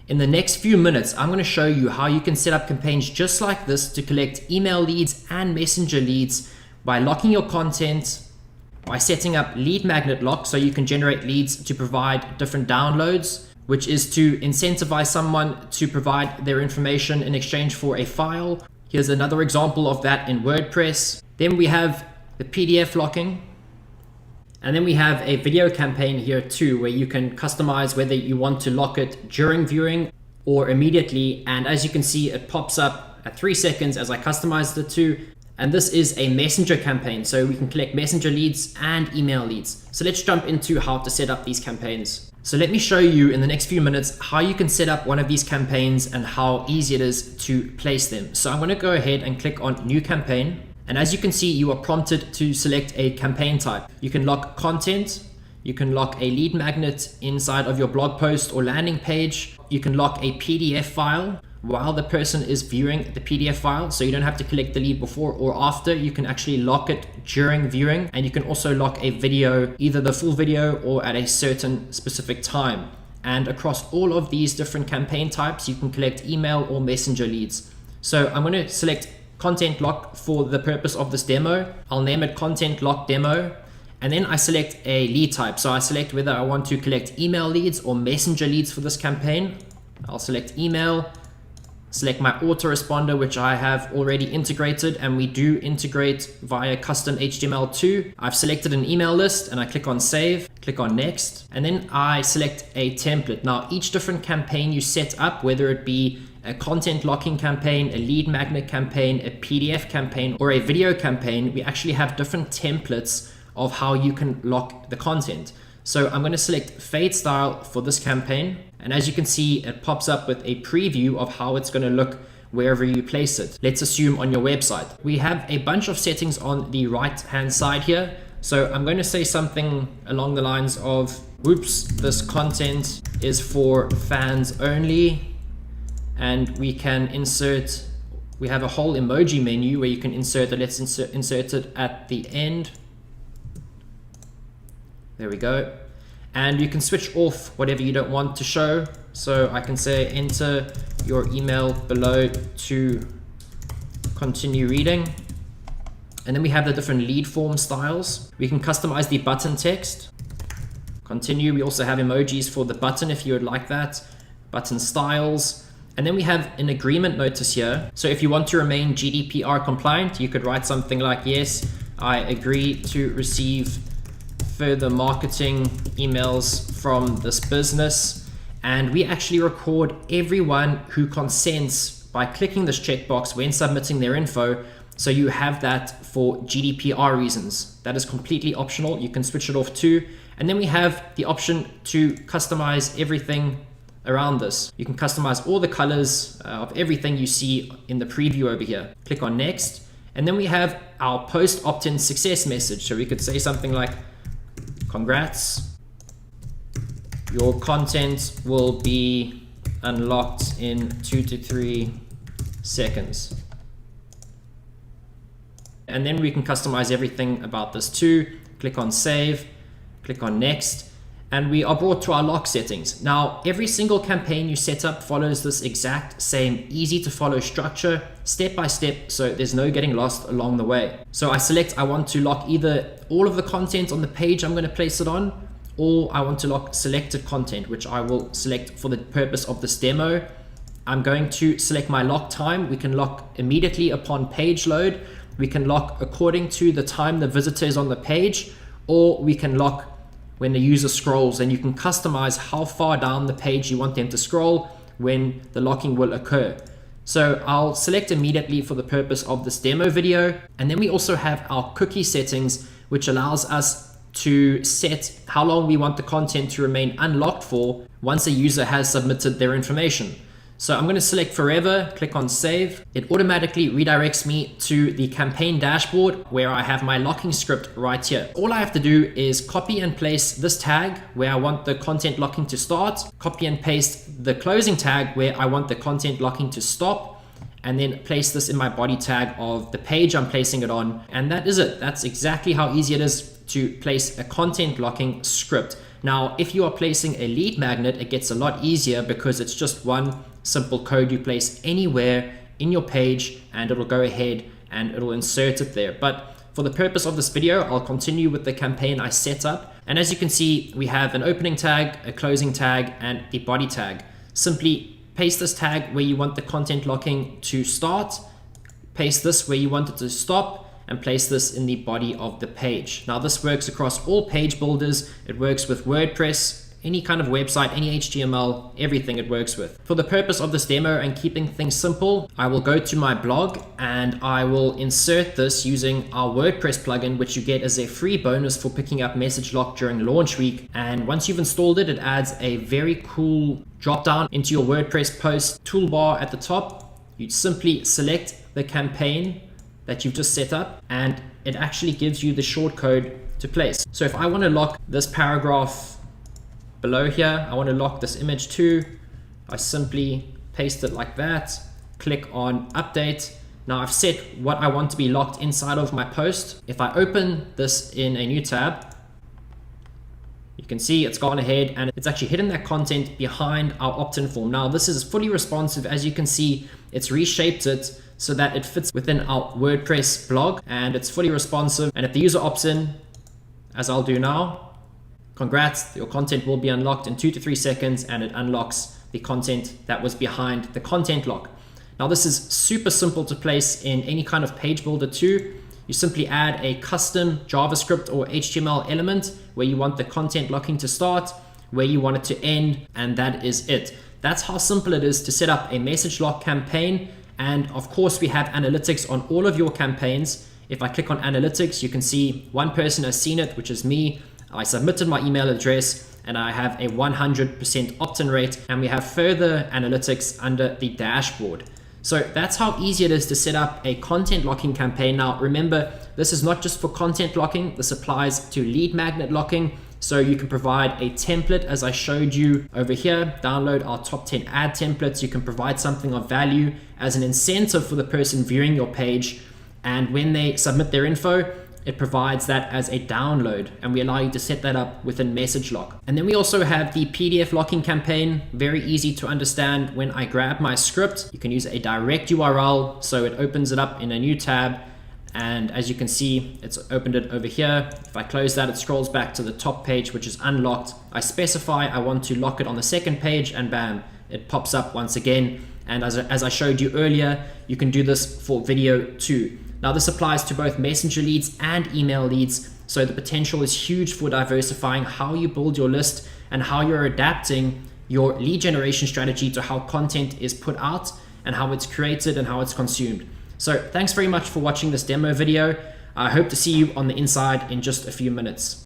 In the next few minutes, I'm going to show you how you can set up campaigns just like this to collect email leads and messenger leads by locking your content, by setting up lead magnet lock so you can generate leads to provide different downloads, which is to incentivize someone to provide their information in exchange for a file. Here's another example of that in WordPress. Then we have the PDF locking. And then we have a video campaign here too, where you can customize whether you want to lock it during viewing or immediately. And as you can see, it pops up at 3 seconds as I customized it to. And this is a messenger campaign, so we can collect messenger leads and email leads. So let's jump into how to set up these campaigns. So let me show you in the next few minutes how you can set up one of these campaigns and how easy it is to place them. So I'm going to go ahead and click on new campaign. And as you can see, you are prompted to select a campaign type. You can lock content, you can lock a lead magnet inside of your blog post or landing page. You can lock a PDF file while the person is viewing the PDF file. So you don't have to collect the lead before or after. You can actually lock it during viewing. And you can also lock a video, either the full video or at a certain specific time. And across all of these different campaign types, you can collect email or messenger leads. So I'm going to select content lock for the purpose of this demo. I'll name it content lock demo. And then I select a lead type. So I select whether I want to collect email leads or messenger leads for this campaign. I'll select email, select my autoresponder, which I have already integrated, and we do integrate via custom HTML2. I've selected an email list and I click on save, click on next, and then I select a template. Now each different campaign you set up, whether it be a content locking campaign, a lead magnet campaign, a PDF campaign, or a video campaign, we actually have different templates of how you can lock the content. So I'm going to select fade style for this campaign. And as you can see, it pops up with a preview of how it's going to look wherever you place it. Let's assume on your website. We have a bunch of settings on the right hand side here. So I'm going to say something along the lines of, whoops, this content is for fans only. And we can insert, we have a whole emoji menu where you can insert it. Let's insert it at the end. There we go. And you can switch off whatever you don't want to show. So I can say enter your email below to continue reading. And then we have the different lead form styles. We can customize the button text. Continue. We also have emojis for the button if you would like that. Button styles. And then we have an agreement notice here. So if you want to remain GDPR compliant, you could write something like, yes, I agree to receive further marketing emails from this business. And we actually record everyone who consents by clicking this checkbox when submitting their info. So you have that for GDPR reasons. That is completely optional. You can switch it off too. And then we have the option to customize everything around this. You can customize all the colors of everything you see in the preview over here. Click on next. And then we have our post opt-in success message. So we could say something like, congrats, your content will be unlocked in 2 to 3 seconds. And then we can customize everything about this too. Click on save, click on next. And we are brought to our lock settings. Now, every single campaign you set up follows this exact same easy to follow structure, step by step, so there's no getting lost along the way. So I select, I want to lock either all of the content on the page I'm going to place it on, or I want to lock selected content, which I will select for the purpose of this demo. I'm going to select my lock time. We can lock immediately upon page load. We can lock according to the time the visitor is on the page, or we can lock when the user scrolls, and you can customize how far down the page you want them to scroll when the locking will occur. So I'll select immediately for the purpose of this demo video. And then we also have our cookie settings, which allows us to set how long we want the content to remain unlocked for once a user has submitted their information. So I'm going to select forever, click on save. It automatically redirects me to the campaign dashboard where I have my locking script right here. All I have to do is copy and place this tag where I want the content locking to start, copy and paste the closing tag where I want the content locking to stop, and then place this in my body tag of the page I'm placing it on. And that is it. That's exactly how easy it is to place a content locking script. Now, if you are placing a lead magnet, it gets a lot easier because it's just one simple code you place anywhere in your page and it'll go ahead and it'll insert it there. But for the purpose of this video, I'll continue with the campaign I set up. And as you can see, we have an opening tag, a closing tag, and the body tag. Simply paste this tag where you want the content locking to start, paste this where you want it to stop, and place this in the body of the page. Now this works across all page builders. It works with WordPress, any kind of website, any HTML, everything it works with. For the purpose of this demo and keeping things simple, I will go to my blog and I will insert this using our WordPress plugin, which you get as a free bonus for picking up MSGLock during launch week. And once you've installed it, it adds a very cool drop down into your WordPress post toolbar at the top. You simply select the campaign that you've just set up and it actually gives you the short code to place. So if I want to lock this paragraph below here, I want to lock this image too, I simply paste it like that, click on update. Now I've set what I want to be locked inside of my post. If I open this in a new tab, you can see it's gone ahead and it's actually hidden that content behind our opt-in form. Now this is fully responsive. As you can see, it's reshaped it so that it fits within our WordPress blog and it's fully responsive. And if the user opts in, as I'll do now, congrats, your content will be unlocked in 2 to 3 seconds and it unlocks the content that was behind the content lock. Now this is super simple to place in any kind of page builder too. You simply add a custom JavaScript or HTML element where you want the content locking to start, where you want it to end, and that is it. That's how simple it is to set up a MSGLock campaign. And of course we have analytics on all of your campaigns. If I click on analytics, you can see one person has seen it, which is me. I submitted my email address and I have a 100% opt-in rate, and we have further analytics under the dashboard. So that's how easy it is to set up a content locking campaign. Now remember, this is not just for content locking, this applies to lead magnet locking. So you can provide a template as I showed you over here, download our top 10 ad templates. You can provide something of value as an incentive for the person viewing your page. And when they submit their info, it provides that as a download, and we allow you to set that up within MSGLock. And then we also have the PDF locking campaign, very easy to understand. When I grab my script, you can use a direct URL, so it opens it up in a new tab. And as you can see, it's opened it over here. If I close that, it scrolls back to the top page, which is unlocked. I specify I want to lock it on the second page, and bam, it pops up once again. And as I showed you earlier, you can do this for video too. Now this applies to both messenger leads and email leads. So the potential is huge for diversifying how you build your list and how you're adapting your lead generation strategy to how content is put out and how it's created and how it's consumed. So thanks very much for watching this demo video. I hope to see you on the inside in just a few minutes.